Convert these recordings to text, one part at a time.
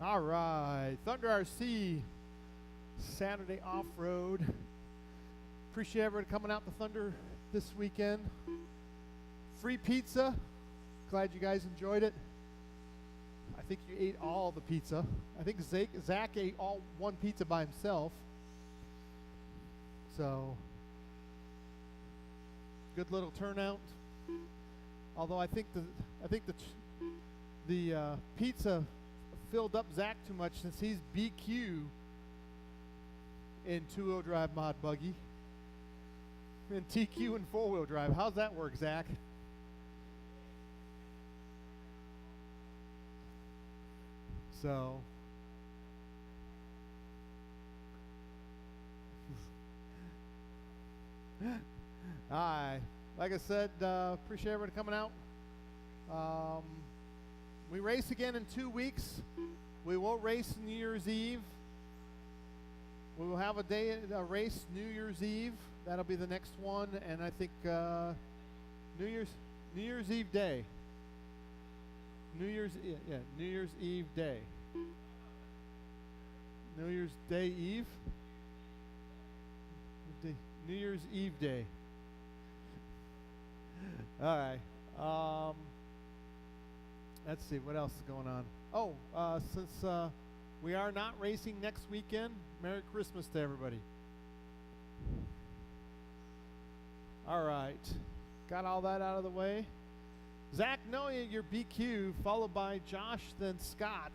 All right, Thunder RC Saturday off-road. Appreciate everyone coming out to Thunder this weekend. Free pizza. Glad you guys enjoyed it. I think you ate all the pizza. I think Zach ate all one pizza by himself. So, good little turnout. Although I think the pizza filled up Zach too much since he's BQ in two-wheel drive mod buggy and TQ in four-wheel drive. How's that work, Zach? So hi, like I said, appreciate everyone coming out. We race again in 2 weeks. We will race New Year's Eve. We will have a race New Year's Eve. That'll be the next one, and I think New Year's Eve day. New Year's Eve day. New Year's Day Eve. New Year's Eve day. All right. Let's see what else is going on. Oh, since we are not racing next weekend, Merry Christmas to everybody. All right, got all that out of the way. Zach, no, you're BQ, followed by Josh, then Scott.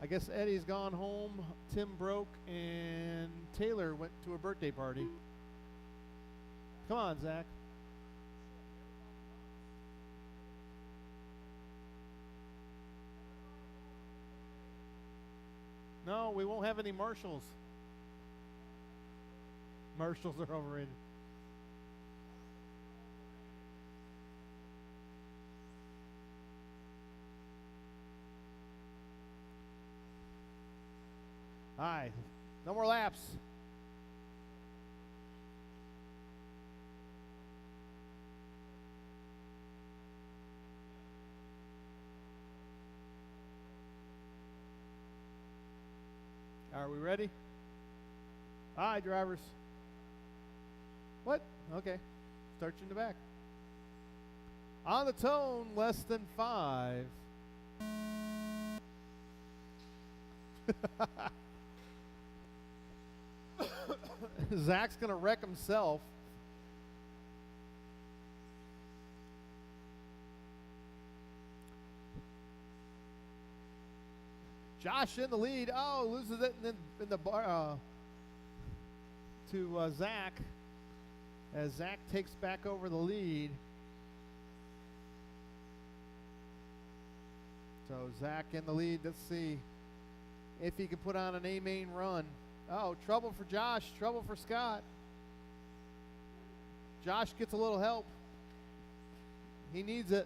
I guess Eddie's gone home, Tim broke, and Taylor went to a birthday party. Come on, Zach. No, we won't have any marshals. Marshals are overrated. All right, no more laps. Are we ready? All right, drivers. What? Okay. Start you in the back. On the tone, less than 5. Zach's going to wreck himself. Josh in the lead. Oh, loses it in the bar to Zach as Zach takes back over the lead. So Zach in the lead. Let's see if he can put on an A-main run. Oh, trouble for Josh, trouble for Scott. Josh gets a little help. He needs it.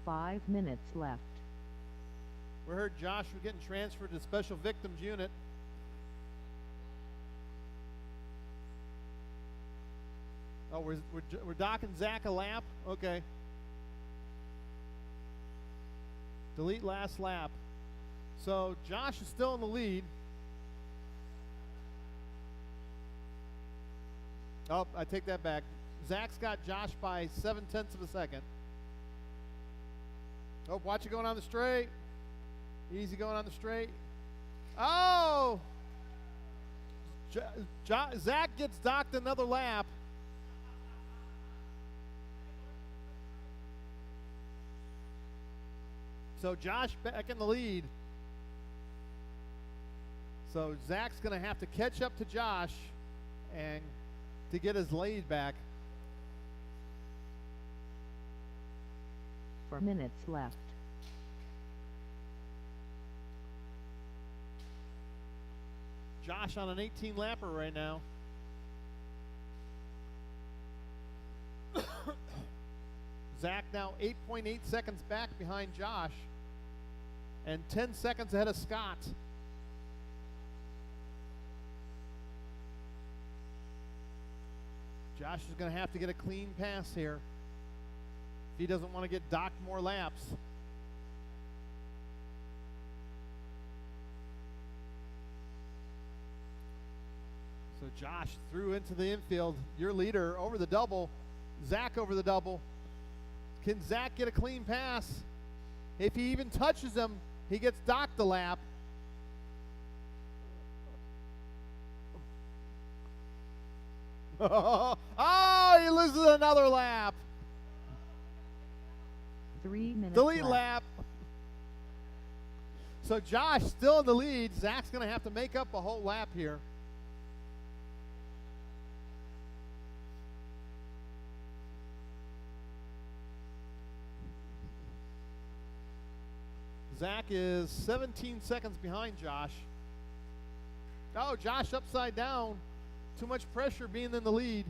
5 minutes left. We heard Josh was getting transferred to Special Victims Unit. Oh, we're docking Zach a lap? Okay. Delete last lap. So Josh is still in the lead. Oh, I take that back. Zach's got Josh by 0.7 of a second. Oh, watch it going on the straight. Easy going on the straight. Oh! Zach gets docked another lap. So Josh back in the lead. So Zach's going to have to catch up to Josh and to get his lead back. 4 minutes left. Josh on an 18-lapper right now. Zach now 8.8 seconds back behind Josh and 10 seconds ahead of Scott. Josh is going to have to get a clean pass here if he doesn't want to get docked more laps. So Josh threw into the infield. Your leader over the double. Zach over the double. Can Zach get a clean pass? If he even touches him, he gets docked a lap. Oh, he loses another lap. 3 minutes Delete left. lap. So Josh still in the lead. Zach's going to have to make up a whole lap here. Zach is 17 seconds behind Josh. Oh, Josh upside down. Too much pressure being in the lead.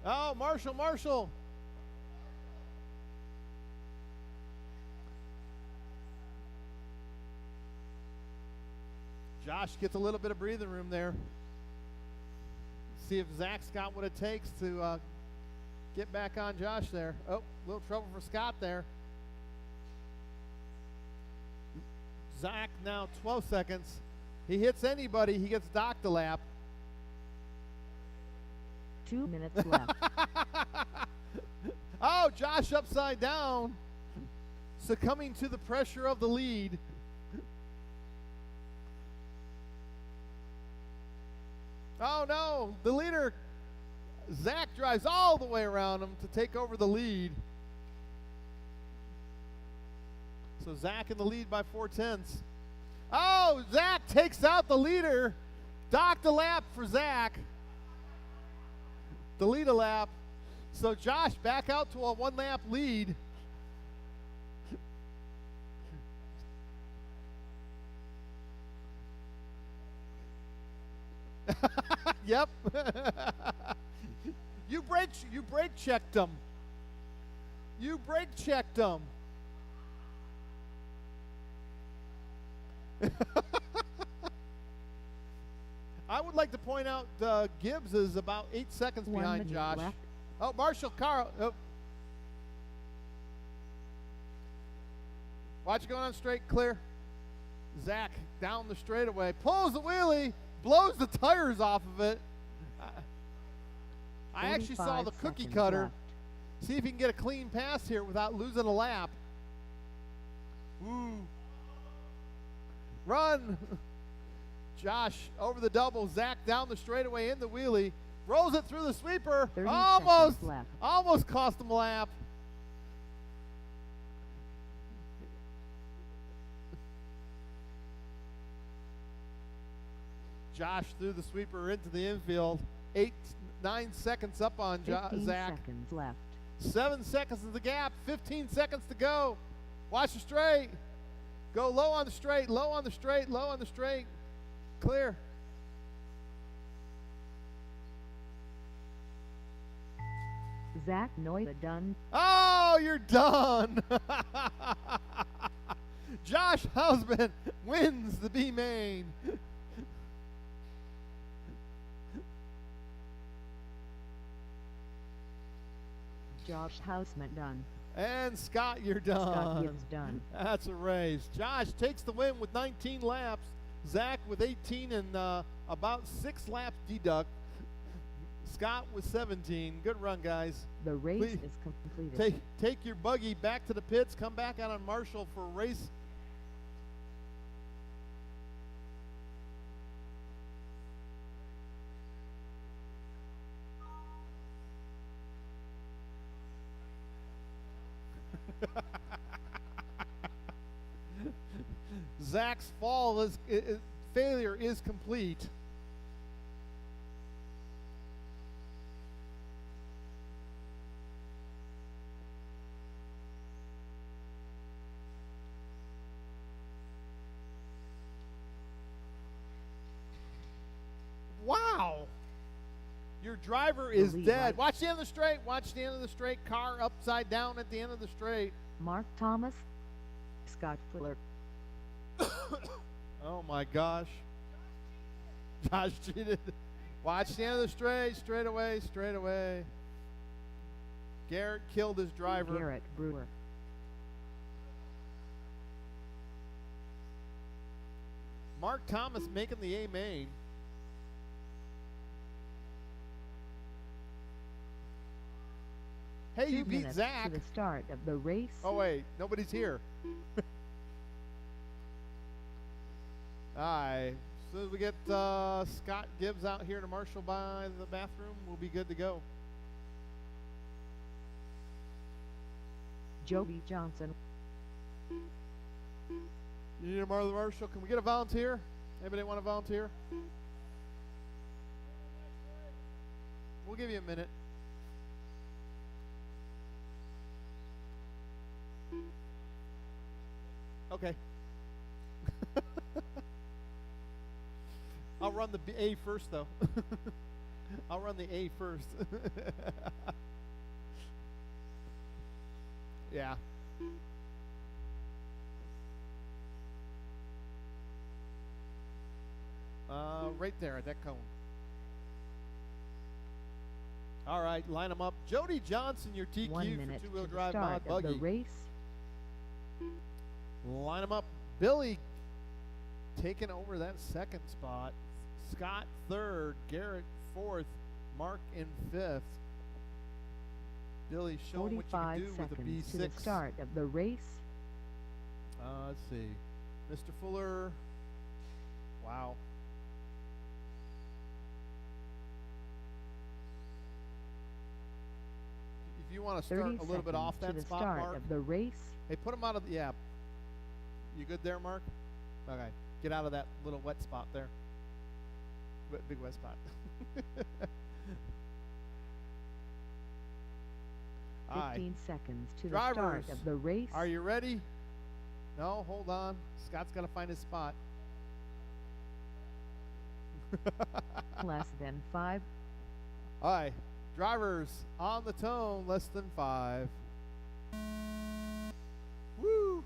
Oh, Marshall. Josh gets a little bit of breathing room there. See if Zach's got what it takes to get back on Josh there. Oh, a little trouble for Scott there. Zach now 12 seconds. He hits anybody, he gets docked a lap. 2 minutes left. Oh, Josh upside down, succumbing to the pressure of the lead. Oh no, the leader, Zach, drives all the way around him to take over the lead. So Zach in the lead by 4/10. Oh, Zach takes out the leader. Docked a lap for Zach. Delete a lap. So Josh back out to a 1 lap lead. Yep. You brake checked him. You brake checked him. I would like to point out Gibbs is about 8 seconds 1 behind minute Josh. left. Oh, Marshall, Carl. Oh. Watch it going on straight, clear. Zach down the straightaway, pulls the wheelie, blows the tires off of it. I actually saw the cookie 45 cutter. left. See if he can get a clean pass here without losing a lap. Woo. Run. Josh over the double. Zach down the straightaway in the wheelie. Rolls it through the sweeper. 30 Almost. seconds left. Almost cost him a lap. Josh threw the sweeper into the infield. 9 seconds up on 15 Zach. seconds left. 7 seconds is the gap. 15 seconds to go. Watch the straight. Go low on the straight, low on the straight, low on the straight. Clear. Zach Noida done. Oh, you're done. Josh Hausman wins the B main. Josh Houseman done. And Scott, you're done. Scott Gibbs done. That's a race. Josh takes the win with 19 laps. Zach with 18 and about 6 laps deduct. Scott with 17. Good run, guys. The race Please is completed. Take your buggy back to the pits. Come back out on Marshall for a race. Zach's failure is complete. Wow. Your driver is lead dead. right. Watch the end of the straight. Watch the end of the straight. Car upside down at the end of the straight. Mark Thomas, Scott Fuller. Oh my gosh. Josh cheated. Watch the end of the straight. Straight away. Straight away. Garrett killed his driver. Garrett Brewer. Mark Thomas making the A main. Hey, 2 you beat minutes Zach. to the start of the race. Oh, wait. Nobody's here. All right. As soon as we get Scott Gibbs out here to marshal by the bathroom, we'll be good to go. Jody Johnson. You need a marshal? Can we get a volunteer? Anybody want to volunteer? We'll give you a minute. Okay. I'll run the A first, though. I'll run the A first. Yeah. Right there at that cone. All right, line them up. Jody Johnson, your TQ 1 minute for two-wheel to the drive mod start of buggy. the race. Line them up. Billy taking over that second spot. Scott third. Garrett fourth. Mark in fifth. Billy showing what you 45 can do with a seconds B6. to the start of the race. Let's see. Mr. Fuller. Wow. If you want to start 30 a little bit off seconds that to the spot, start Mark. of the race. Hey, put him out of the, yeah. You good there, Mark? Okay. Get out of that little wet spot there. Big wet spot. 15 seconds to Drivers, the start of the race. Are you ready? No, hold on. Scott's got to find his spot. Less than 5. All right. Drivers on the tone, less than 5. Woo!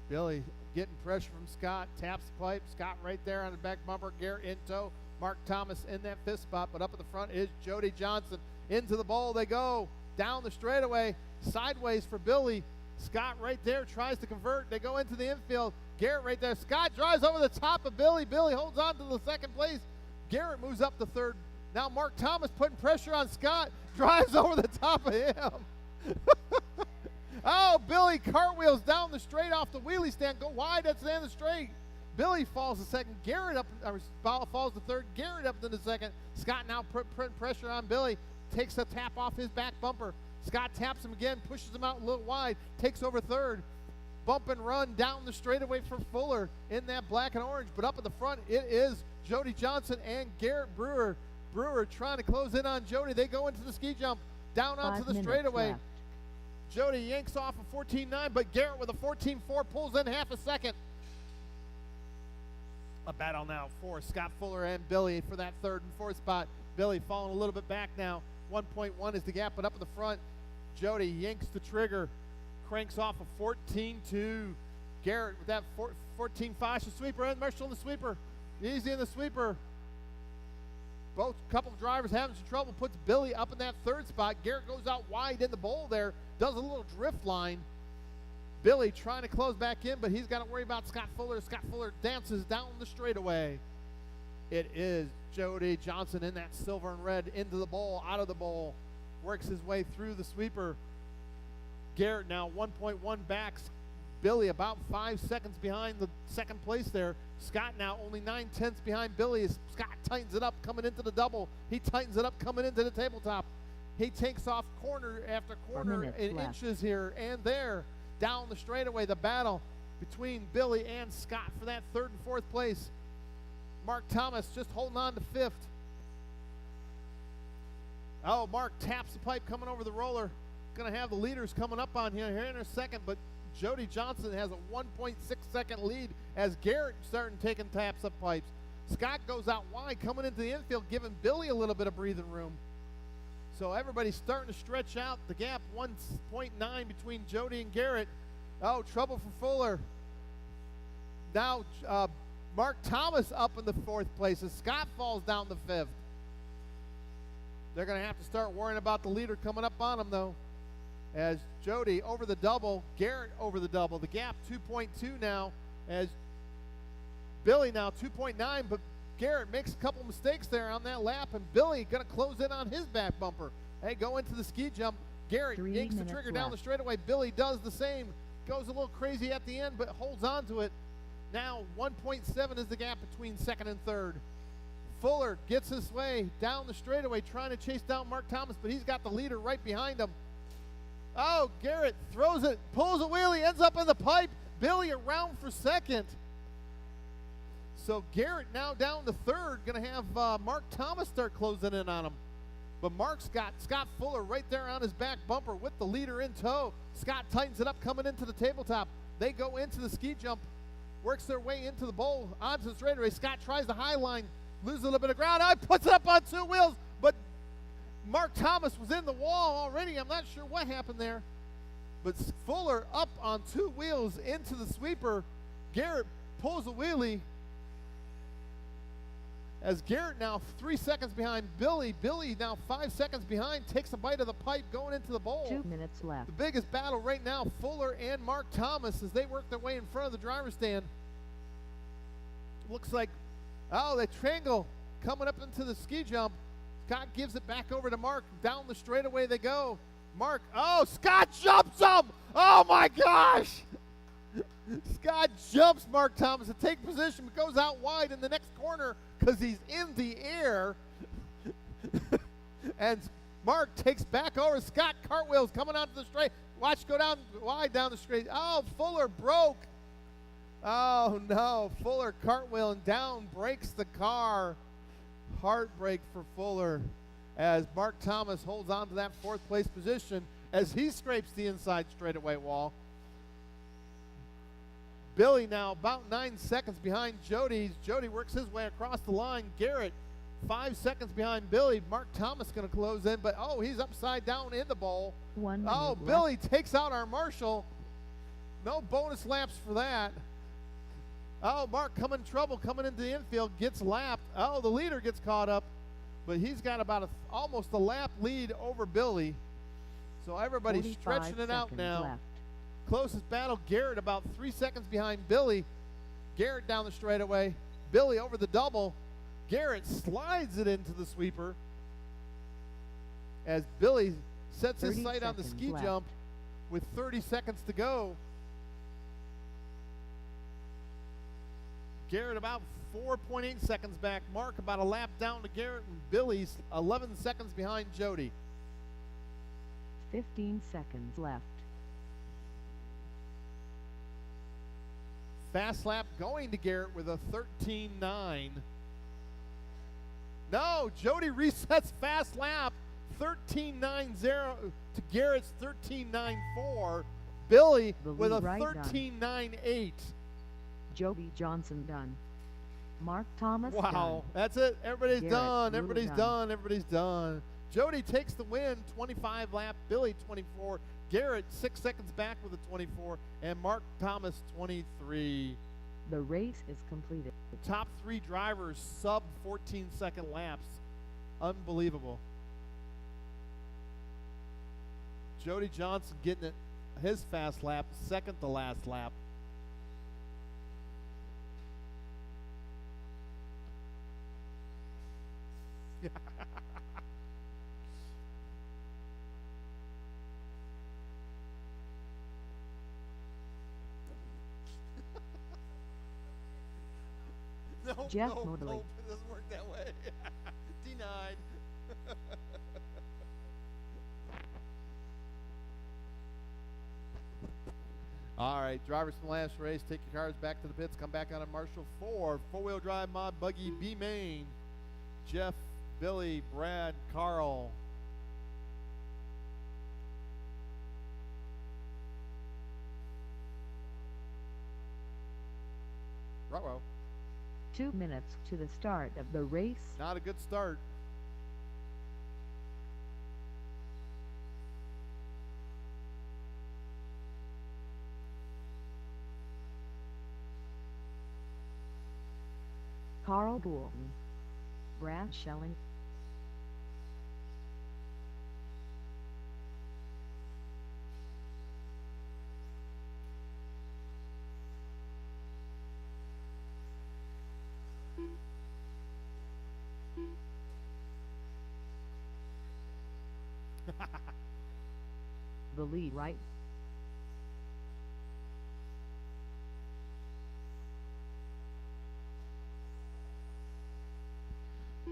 Billy getting pressure from Scott. Taps the pipe. Scott right there on the back bumper. Garrett in tow. Mark Thomas in that fifth spot. But up at the front is Jody Johnson. Into the bowl they go. Down the straightaway. Sideways for Billy. Scott right there tries to convert. They go into the infield. Garrett right there. Scott drives over the top of Billy. Billy holds on to the second place. Garrett moves up to third. Now Mark Thomas putting pressure on Scott. Drives over the top of him. Oh, Billy cartwheels down the straight off the wheelie stand. Go wide. That's the end of the straight. Billy falls to second. Garrett up, falls to third. Garrett up to the second. Scott now putting pressure on Billy. Takes a tap off his back bumper. Scott taps him again, pushes him out a little wide, takes over third. Bump and run down the straightaway for Fuller in that black and orange. But up at the front, it is Jody Johnson and Garrett Brewer. Brewer trying to close in on Jody. They go into the ski jump, down onto the straightaway. Left. Jody yanks off a 14.9, but Garrett with a 14.4 pulls in half a second. A battle now for Scott Fuller and Billy for that third and fourth spot. Billy falling a little bit back now. 1.1 is the gap, but up at the front, Jody yanks the trigger, cranks off a 14.2. Garrett with that 14.5. The sweeper and Marshall in the sweeper. Easy in the sweeper. Both couple of drivers having some trouble. Puts Billy up in that third spot. Garrett goes out wide in the bowl there. Does a little drift line. Billy trying to close back in, but he's got to worry about Scott Fuller. Scott Fuller dances down the straightaway. It is Jody Johnson in that silver and red into the bowl, out of the bowl. Works his way through the sweeper. Garrett now 1.1 backs. Billy about 5 seconds behind the second place there. Scott now only 9/10 behind Billy as Scott tightens it up coming into the double. He tightens it up coming into the tabletop. He takes off corner after corner in inches here and there. Down the straightaway, the battle between Billy and Scott for that third and fourth place. Mark Thomas just holding on to fifth. Oh, Mark taps the pipe coming over the roller. Going to have the leaders coming up on him here in a second, but Jody Johnson has a 1.6 second lead as Garrett starting taking taps up pipes. Scott goes out wide, coming into the infield, giving Billy a little bit of breathing room. So everybody's starting to stretch out the gap, 1.9 between Jody and Garrett. Oh, trouble for Fuller. Now Mark Thomas up in the 4th place as Scott falls down the 5th. They're going to have to start worrying about the leader coming up on them, though, as Jody over the double, Garrett over the double. The gap 2.2 now, as Billy now 2.9, but Garrett makes a couple mistakes there on that lap, and Billy going to close in on his back bumper. Hey, go into the ski jump. Garrett yanks the trigger down the straightaway. Billy does the same. Goes a little crazy at the end, but holds on to it. Now 1.7 is the gap between 2nd and 3rd. Fuller gets his way down the straightaway, trying to chase down Mark Thomas, but he's got the leader right behind him. Oh, Garrett throws it, pulls a wheelie, ends up in the pipe. Billy around for 2nd. So Garrett now down to 3rd, going to have Mark Thomas start closing in on him. But Mark's got Scott Fuller right there on his back bumper with the leader in tow. Scott tightens it up coming into the tabletop. They go into the ski jump, works their way into the bowl, onto the straightaway. Scott tries the high line, loses a little bit of ground. Now he puts it up on 2 wheels, but Mark Thomas was in the wall already. I'm not sure what happened there. But Fuller up on 2 wheels into the sweeper. Garrett pulls a wheelie. As Garrett now 3 seconds behind Billy. Billy now 5 seconds behind, takes a bite of the pipe going into the bowl. 2 minutes left. The biggest battle right now, Fuller and Mark Thomas, as they work their way in front of the driver's stand. Looks like, oh, they triangle coming up into the ski jump. Scott gives it back over to Mark. Down the straightaway they go. Mark, oh, Scott jumps him! Oh my gosh! Scott jumps Mark Thomas to take position, but goes out wide in the next corner because he's in the air. And Mark takes back over. Scott cartwheels coming onto the straight. Watch go down wide down the straight. Oh, Fuller broke. Oh, no. Fuller cartwheeling down, breaks the car. Heartbreak for Fuller as Mark Thomas holds on to that 4th place position as he scrapes the inside straightaway wall. Billy now about 9 seconds behind Jody. Jody works his way across the line. Garrett 5 seconds behind Billy. Mark Thomas going to close in, but oh, he's upside down in the bowl. 1 minute Oh, left. Billy takes out our marshal. No bonus laps for that. Oh, Mark coming in trouble, coming into the infield, gets lapped. Oh, the leader gets caught up, but he's got about almost a lap lead over Billy. So everybody's stretching it out now. Left. Closest battle, Garrett about 3 seconds behind Billy. Garrett down the straightaway. Billy over the double. Garrett slides it into the sweeper as Billy sets his sight on the ski left. jump with 30 seconds to go. Garrett about 4.8 seconds back. Mark about a lap down to Garrett, and Billy's 11 seconds behind Jody. 15 seconds left. Fast lap going to Garrett with a 13.9. No, Jody resets fast lap 13.90 to Garrett's 13.94. Billy with a 13.98. Jody Johnson done. Mark Thomas Wow, done. that's it. Everybody's Garrett done. Brewer Everybody's done. done. Everybody's done. Jody takes the win, 25 lap. Billy 24. Garrett 6 seconds back with a 24, and Mark Thomas 23. The race is completed. The top 3 drivers sub 14-second laps. Unbelievable. Jody Johnson getting it his fast lap, second to last lap. No, Jeff no, Motley. no, it doesn't work that way. Denied. All right, drivers from the last race, take your cars back to the pits. Come back on a Marshall 4, four-wheel drive mod buggy B main. Jeff, Billy, Brad, Carl. Ruh-roh. 2 minutes to the start of the race. Not a good start. Carl Boulton, Brad Schelling, the lead right.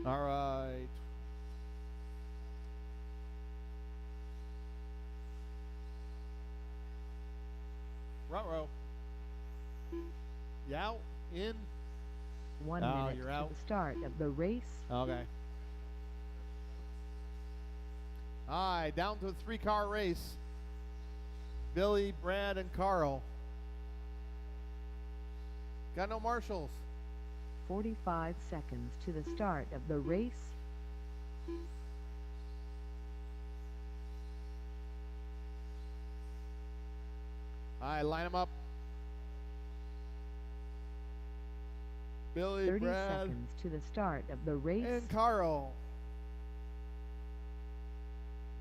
All right. Ruh-roh. You out? In? 1 Oh, minute you're to out. the start of the race. Okay. All right, down to a 3-car race. Billy, Brad, and Carl. Got no marshals. 45 seconds to the start of the race. All right, line them up. Billy, 30 Brad, seconds to the start of the race. and Carl.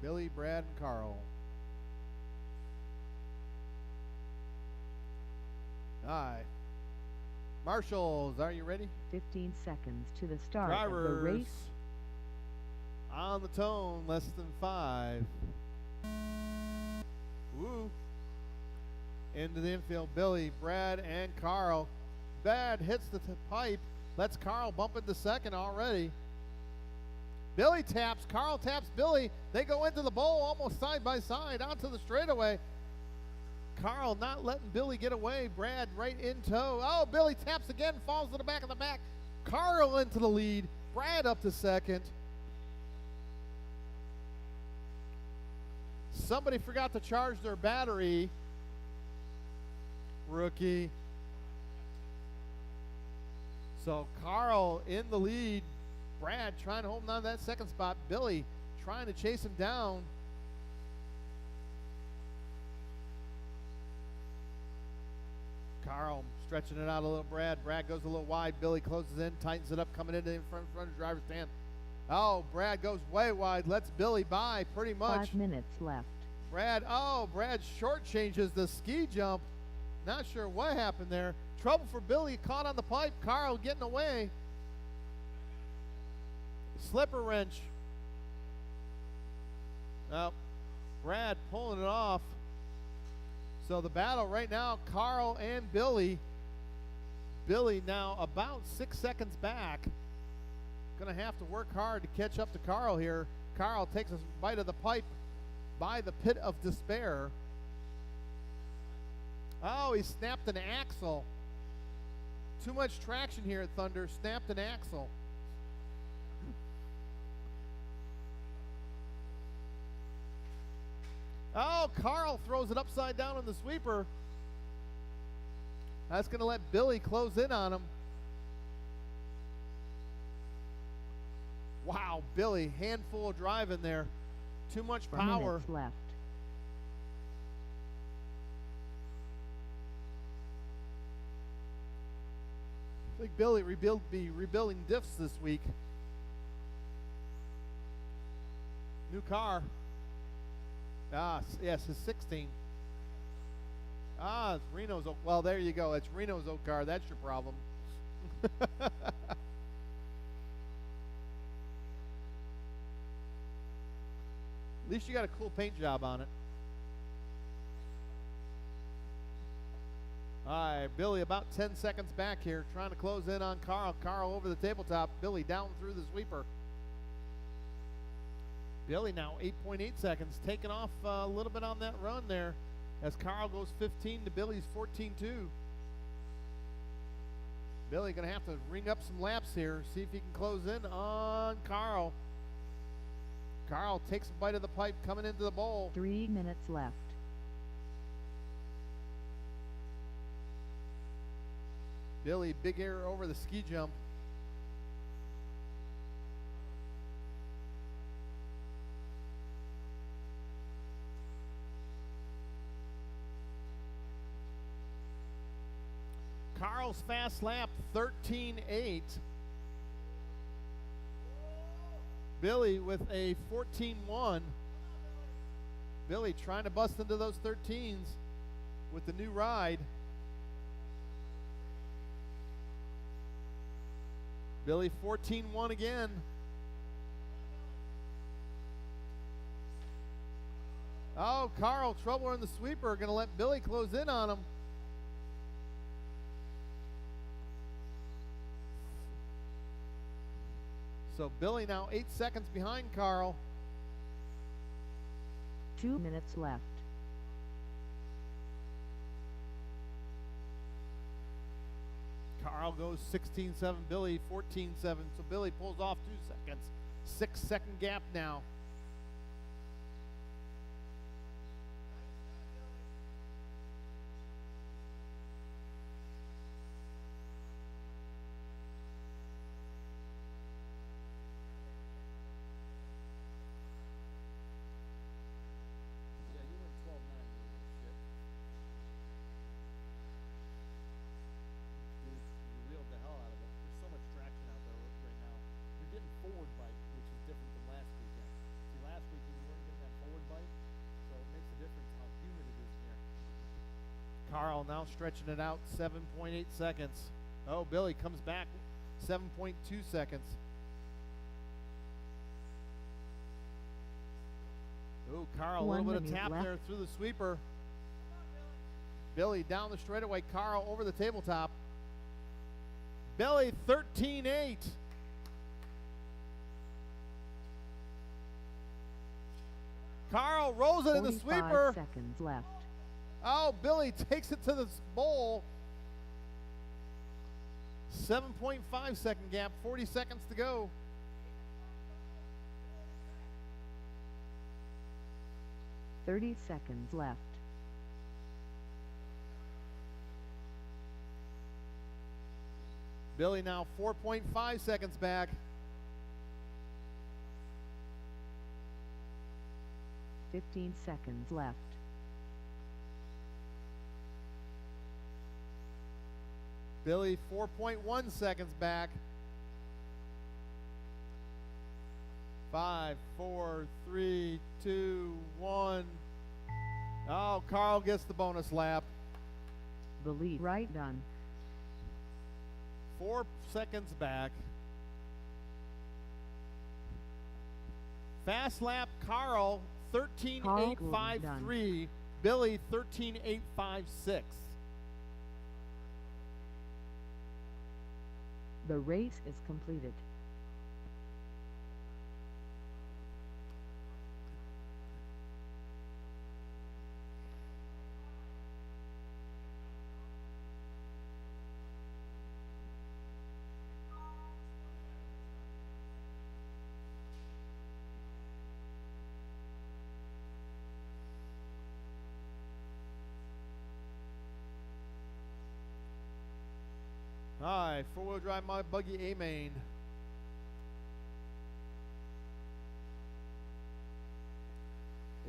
Billy, Brad, and Carl. All right. Marshals, are you ready? 15 seconds to the start Drivers, of the race. on the tone, less than 5. Woo. Into the infield, Billy, Brad, and Carl. Brad hits the pipe, lets Carl bump into second already. Billy taps, Carl taps Billy. They go into the bowl almost side by side onto the straightaway. Carl not letting Billy get away. Brad right in tow. Oh, Billy taps again, falls to the back of the back. Carl into the lead. Brad up to second. Somebody forgot to charge their battery. Rookie. So Carl in the lead. Brad trying to hold on to that second spot. Billy trying to chase him down. Carl stretching it out a little. Brad goes a little wide. Billy closes in, tightens it up, coming into in front of the driver's stand. Oh, Brad goes way wide, lets Billy by pretty much. 5 minutes left. Brad short changes the ski jump. Not sure what happened there. Trouble for Billy, caught on the pipe. Carl getting away. Slipper wrench. Now, Brad pulling it off. So the battle right now, Carl and Billy. Billy now about 6 seconds back. Going to have to work hard to catch up to Carl here. Carl takes a bite of the pipe by the pit of despair. Oh, he snapped an axle. Too much traction here at Thunder. Snapped an axle. Oh, Carl throws it upside down on the sweeper. That's going to let Billy close in on him. Wow, Billy, handful of drive in there. Too much 4 power. minutes left. I think Billy be rebuilding diffs this week. New car. Yes, his 16. It's Reno's. Well, there you go. It's Reno's old car. That's your problem. At least you got a cool paint job on it. All right, Billy about 10 seconds back here, trying to close in on Carl. Carl over the tabletop. Billy down through the sweeper. Billy now 8.8 seconds, taking off a little bit on that run there as Carl goes 15 to Billy's 14-2. Billy going to have to ring up some laps here, see if he can close in on Carl. Carl takes a bite of the pipe coming into the bowl. 3 minutes left. Billy, big error over the ski jump. Carl's fast lap, 13.8. Billy with a 14.1. Billy trying to bust into those 13s with the new ride. Billy 14.1 again. Oh, Carl, Troubler and the Sweeper are going to let Billy close in on him. So Billy now 8 seconds behind Carl. 2 minutes left. Carl goes 16.7, Billy 14.7. So Billy pulls off 2 seconds. 6-second gap now. Carl now stretching it out 7.8 seconds. Oh, Billy comes back 7.2 seconds. Oh, Carl, a little bit of tap there through the sweeper. Billy down the straightaway. Carl over the tabletop. Billy 13.8. Carl rolls it in the sweeper. 45 seconds left. Oh, Billy takes it to the bowl. 7.5 second gap, 40 seconds to go. .30 seconds left. Billy now 4.5 seconds back. .15 seconds left. Billy 4.1 seconds back. 5, 4, 3, 2, 1. Oh, Carl gets the bonus lap. The lead right done. 4 seconds back. Fast lap Carl 13.853. Billy 13.856. The race is completed. Hi, four-wheel drive my buggy A-Main.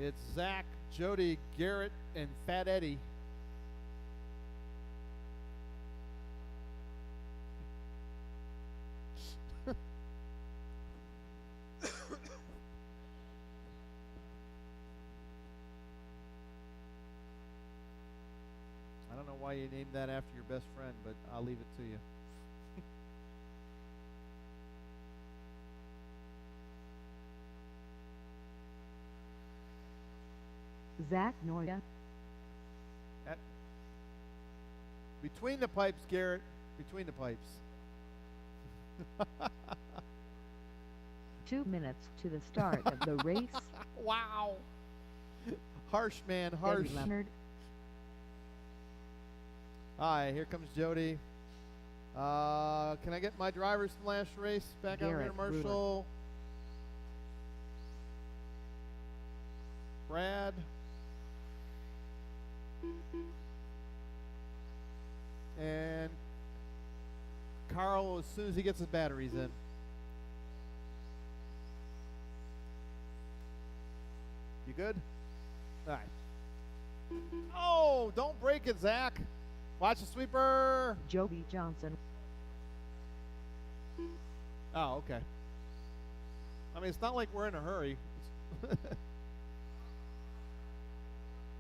It's Zach, Jody, Garrett, and Fat Eddie. I don't know why you named that after your best friend, but I'll leave it to you. Zach Noya. Between the pipes, Garrett. Between the pipes. 2 minutes to the start of the race. Wow. Harsh, man. Harsh. Eddie Leonard. Hi, here comes Jody. Can I get my drivers from last race back out here, Marshall? Brad. And as soon as he gets his batteries in. You good? All right. Oh, don't break it, Zach. Watch the sweeper. Jody Johnson. Oh, okay. I mean, it's not like we're in a hurry.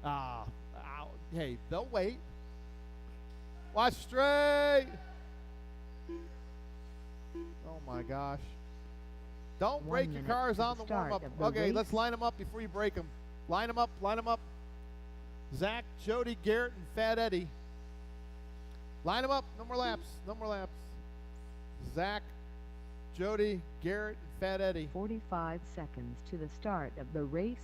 Ow. Hey, they'll wait. Watch straight. Oh, my gosh. Don't break your cars on the warm-up. Okay, let's line them up before you break them. Line them up, line them up. Zach, Jody, Garrett, and Fat Eddie. Line them up. No more laps. No more laps. Zach, Jody, Garrett, and Fat Eddie. 45 seconds to the start of the race.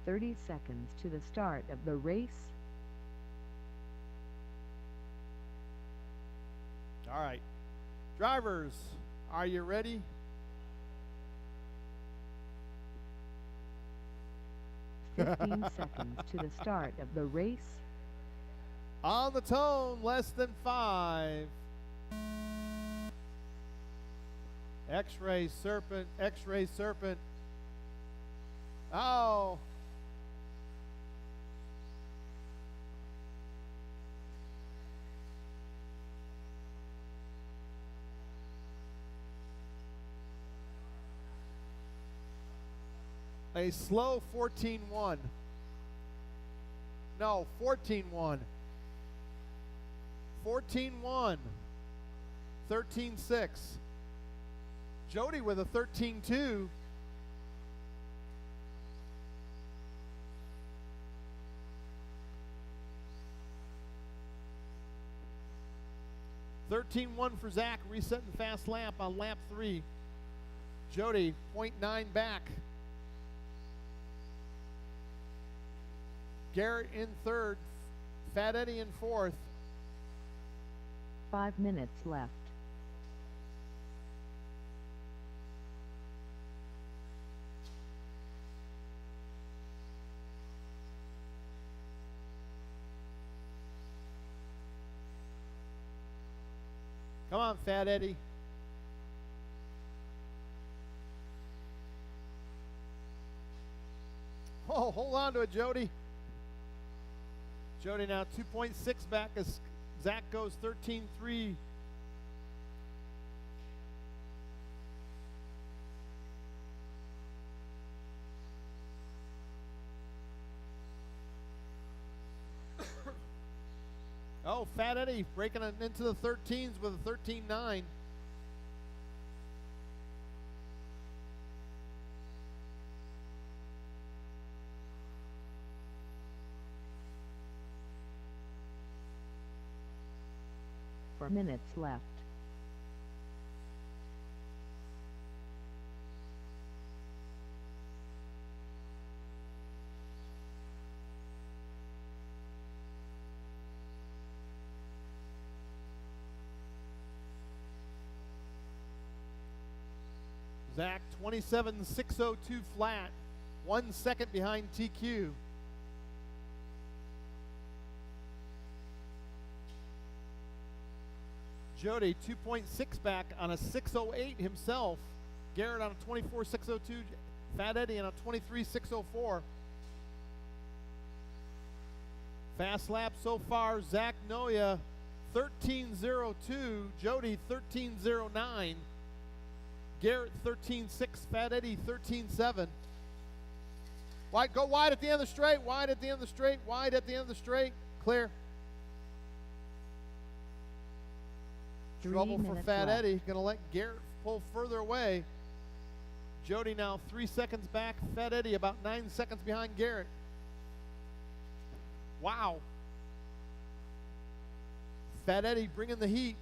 "30 seconds to the start of the race. All right. Drivers, are you ready? "15 seconds to the start of the race. On the tone, less than 5. X-ray serpent, X-ray serpent. Oh. A slow 14-1. No, 14-1. 14-1. 13-6. Jody with a 13-2. $13-1 for Zach, resetting fast lap on lap 3. Jody, 0.9 back. Garrett in third, Fat Eddie in fourth. 5 minutes left. Come on, Fat Eddie. Oh, hold on to it, Jody. Jody now 2.6 back as Zach goes 13-3. Oh, Fat Eddie breaking it into the 13s with a 13-9. Minutes left. Zach 27.602 flat, 1 second behind TQ. Jody 2.6 back on a 6.08 himself. Garrett on a 24.602. Fat Eddie on a 23.604. Fast lap so far. Zach Noya 13.02. Jody 13.09. Garrett 13.6. Fat Eddie 13.7. Wide, go wide at the end of the straight. Wide at the end of the straight. Wide at the end of the straight. Clear. Trouble for Fat left. Eddie. Going to let Garrett pull further away. Jody now 3 seconds back. Fat Eddie about 9 seconds behind Garrett. Wow. Fat Eddie bringing the heat.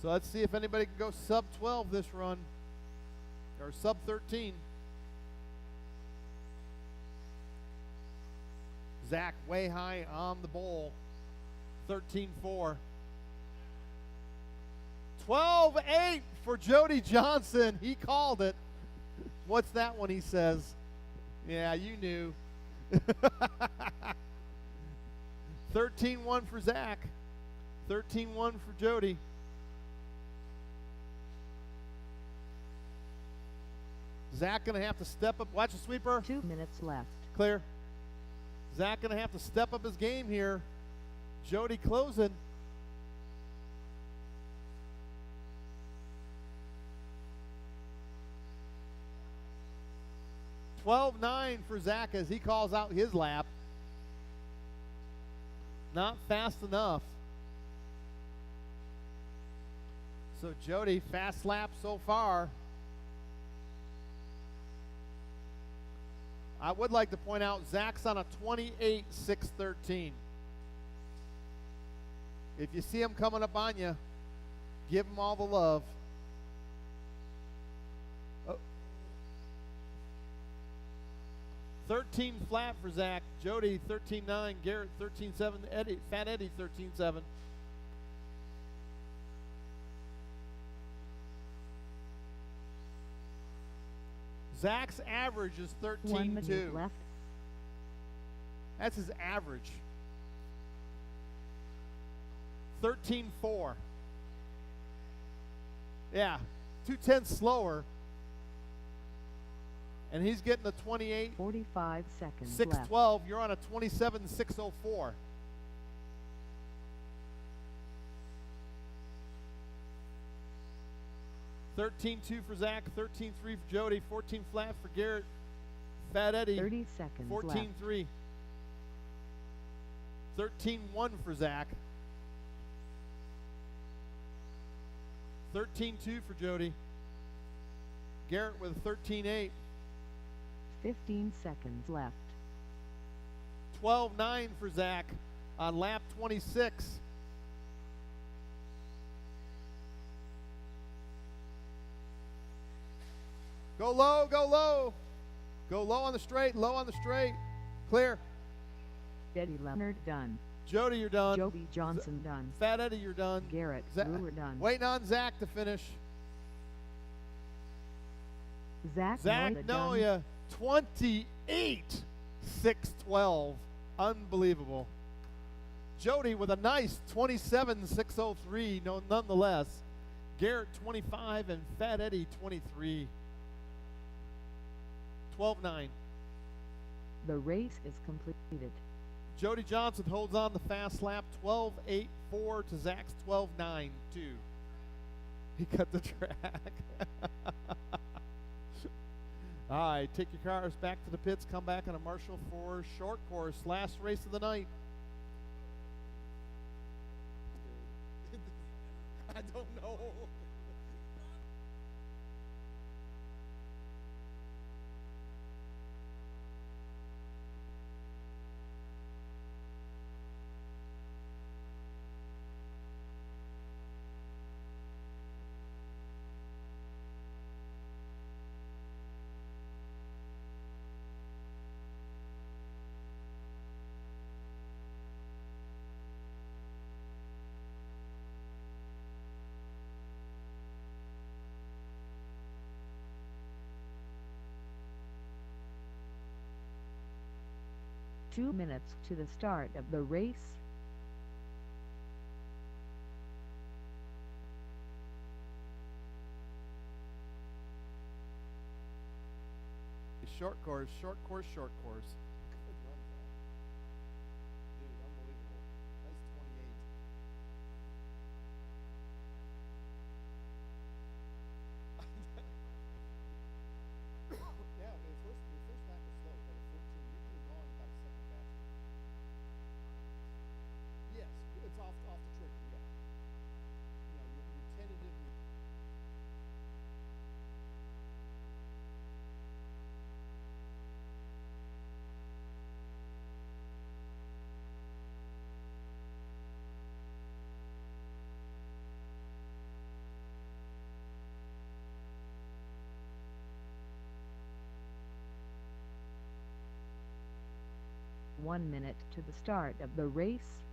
So let's see if anybody can go sub 12 this run. Or sub 13. Zach way high on the bowl. 13-4. 12-8 for Jody Johnson. He called it. What's that one he says? Yeah, you knew. 13-1 for Zach. 13-1 for Jody. Zach going to have to step up. Watch the sweeper. 2 minutes left. Clear. Zach going to have to step up his game here. Jody closing. $12-9 for Zach as he calls out his lap. Not fast enough. So Jody, fast lap so far. I would like to point out Zach's on a 28-6-13. If you see him coming up on you, give him all the love. Oh. 13 flat for Zach. Jody 13-9. Garrett 13-7. Eddie, Fat Eddie 13-7. Zach's average is 1 minute 13-2. left. That's his average. 13-4. Yeah, 2/10 slower. And he's getting a 28. 45 seconds 6-12. You're on a 27-6-04. $13-2 for Zach, 13-3 for Jody, 14 flat for Garrett. Fat Eddie, 30 seconds 14-3. 13-1 for Zach. 13-2 for Jody. Garrett with a 13-8. 15 seconds left. 12-9 for Zach on lap 26. Go low, go low. Go low on the straight, low on the straight. Clear. Eddie Leonard done. Jody, you're done. Jody Johnson done. Fat Eddie, you're done. Garrett Brewer done. Waiting on Zach to finish. Zach Noya, 28-6-12. Unbelievable. Jody with a nice 27-6-03, no, nonetheless. Garrett 25 and Fat Eddie 23. 12-9. The race is completed. Jody Johnson holds on the fast lap, 12-8-4 to Zach's 12-9-2. He cut the track. All right, take your cars back to the pits, come back on a Marshall for short course, last race of the night. I don't know. Two minutes to the start of the race. Short course, short course, short course. Good run, Zach. Dude, unbelievable. That's 28. Yeah, the first lap was slow, but at 14, you could have gone about a second faster. Yes, it's off the trigger, yeah. You know, you tentatively. One minute to the start of the race.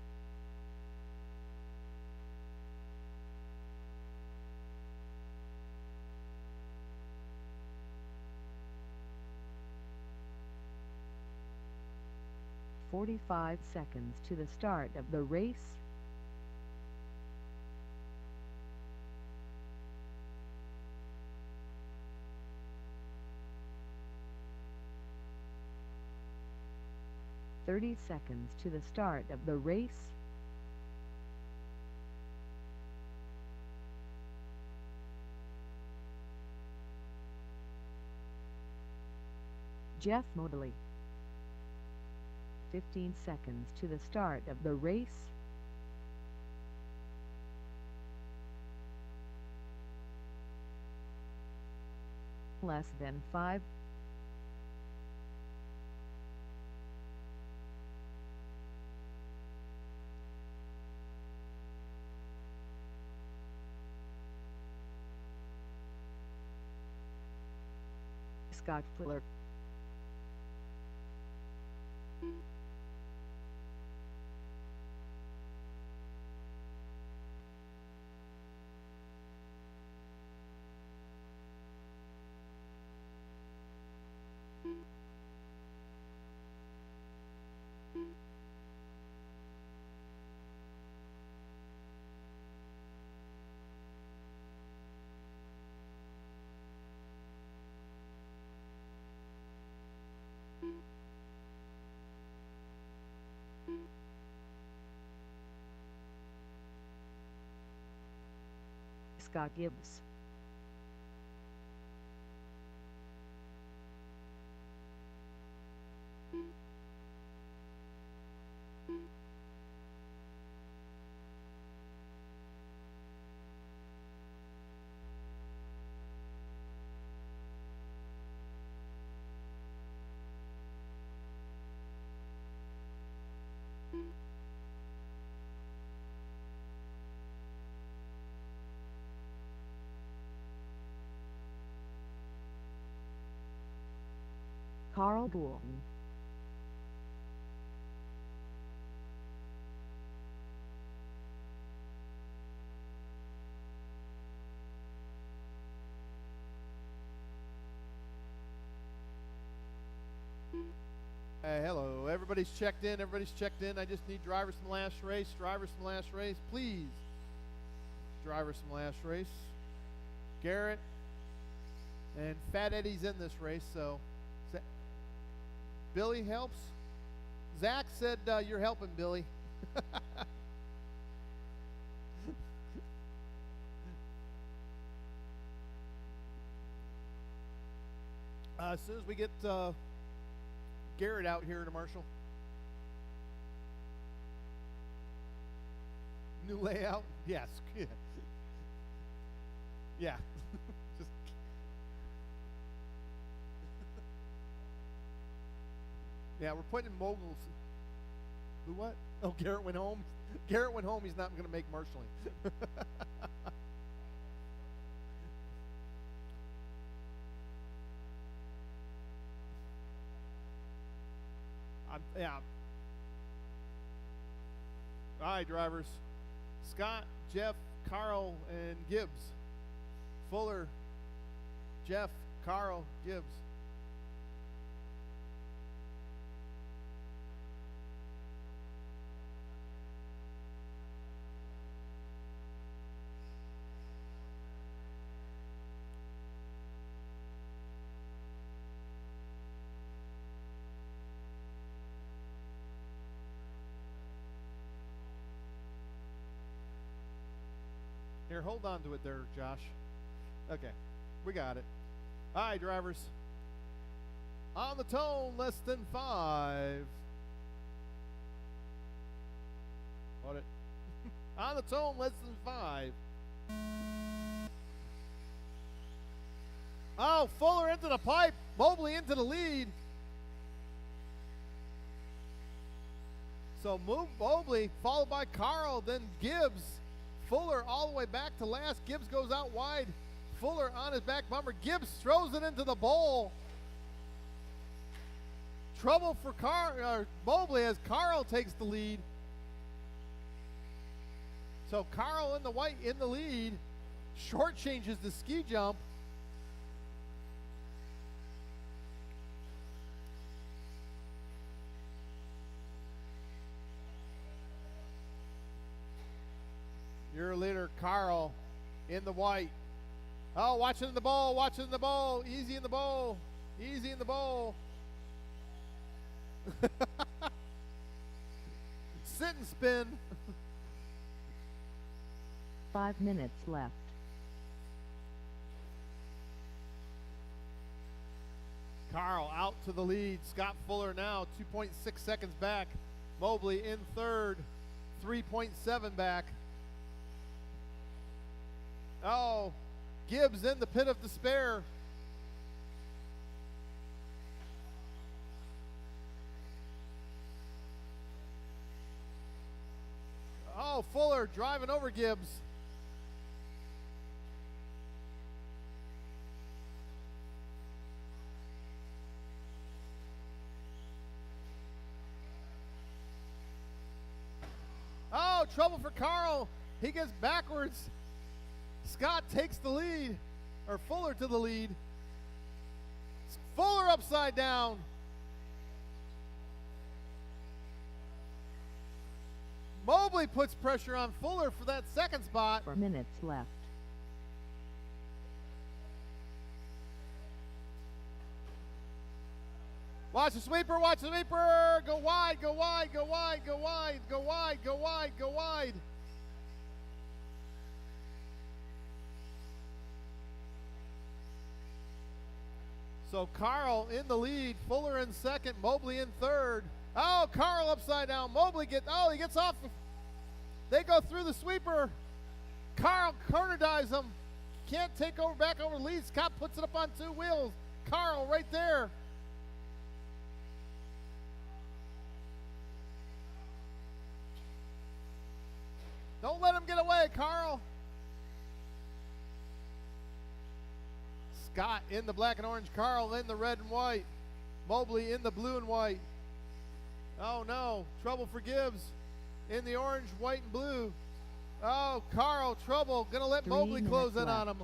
45 seconds to the start of the race. "30 seconds to the start of the race. Jeff Mobley. 15 seconds to the start of the race. Less than 5. Scott Fuller. Scott Gibbs. Carl Bourne. Hello, everybody's checked in. I just need drivers from last race. Please. Drivers from last race. Garrett and Fat Eddie's in this race, so Billy helps. Zach said you're helping, Billy. As soon as we get Garrett out here to Marshall. New layout? Yes. Yeah. Just yeah, we're putting in moguls. Who what? Oh, Garrett went home. Garrett went home. He's not going to make marshalling. Yeah. All right, drivers. Scott, Jeff, Carl, and Gibbs. Fuller, Jeff, Carl, Gibbs. Here, hold on to it there, Josh. Okay, we got it. All right, drivers. On the tone, less than 5. Hold it. On the tone, less than 5. Oh, Fuller into the pipe. Mobley into the lead. So move Mobley, followed by Carl, then Gibbs. Fuller all the way back to last. Gibbs goes out wide. Fuller on his back bumper. Gibbs throws it into the bowl. Trouble for Mobley as Carl takes the lead. So Carl in the white in the lead. Shortchanges the ski jump. Your leader, Carl, in the white. Oh, watching the bowl, watching the bowl. Easy in the bowl. Easy in the bowl. Sit and spin. 5 minutes left. Carl out to the lead. Scott Fuller now 2.6 seconds back. Mobley in third, 3.7 back. Oh, Gibbs in the pit of despair. Oh, Fuller driving over Gibbs. Oh, trouble for Carl. He gets backwards. Scott takes the lead, or Fuller to the lead. Fuller upside down. Mobley puts pressure on Fuller for that second spot. 4 minutes left. Watch the sweeper, watch the sweeper. Go wide, go wide, go wide, go wide, go wide, go wide, go wide. So Carl in the lead, Fuller in second, Mobley in third. Oh, Carl upside down. Mobley he gets off. They go through the sweeper. Carl corner dives him. Can't take over back over the lead. Scott puts it up on two wheels. Carl right there. Don't let him get away, Carl. Scott in the black and orange, Carl in the red and white, Mobley in the blue and white. Oh no, trouble for Gibbs in the orange, white, and blue. Oh, Carl, trouble. Gonna let 3 Mobley close in minutes on him.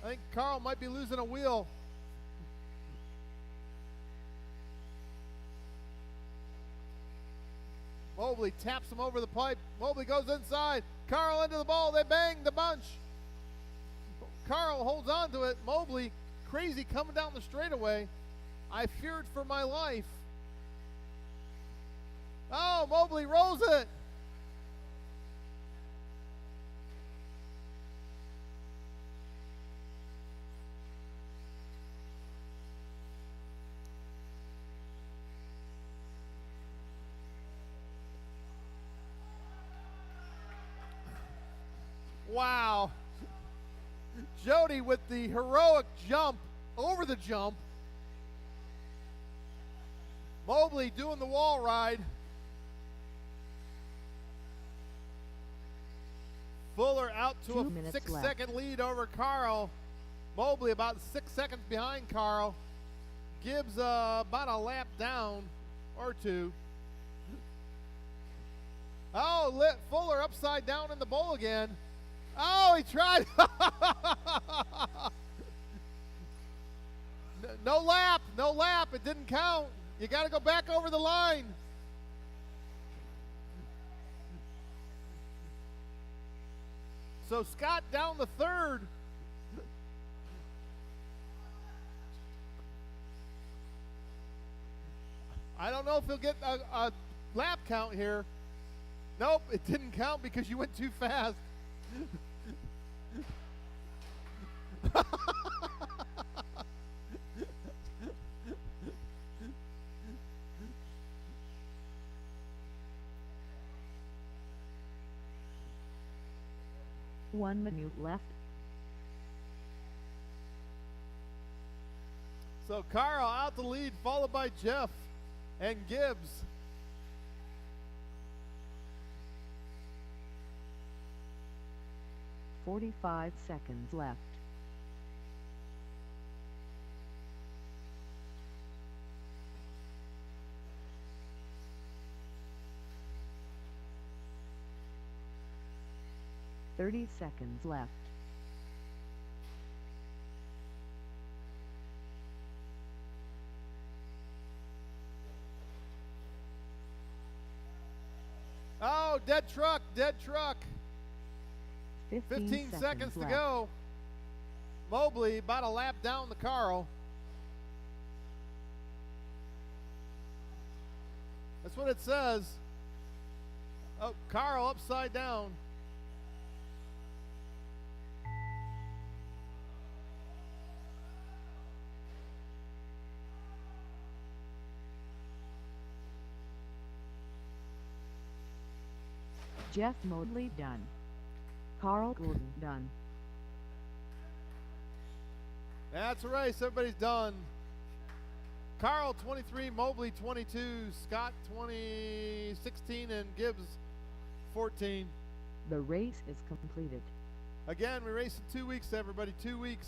I think Carl might be losing a wheel. Mobley taps him over the pipe. Mobley goes inside. Carl into the ball. They bang the bunch. Carl holds on to it. Mobley, crazy coming down the straightaway. I feared for my life. Oh, Mobley rolls it. Wow. Jody with the heroic jump over the jump. Mobley doing the wall ride. Fuller out to 2 a minutes 6 left. second lead over Carl. Mobley about 6 seconds behind Carl. Gibbs about a lap down or two. Oh, lit Fuller upside down in the bowl again. Oh, he tried. No lap, no lap. It didn't count. You got to go back over the line. So Scott down the third. I don't know if he'll get a lap count here. Nope, it didn't count because you went too fast. One minute left. So Carl out the lead, followed by Jeff and Gibbs. $45 seconds left. $30 seconds left. Oh, dead truck, dead truck. 15 seconds to left. go. Mobley about a lap down the Carl. That's what it says. Oh, Carl upside down. Jeff Mobley done. Carl Gordon done. That's a race. Everybody's done. Carl 23, Mobley 22, Scott 20, 16, and Gibbs 14. The race is completed. Again, we race in 2 weeks, everybody. 2 weeks.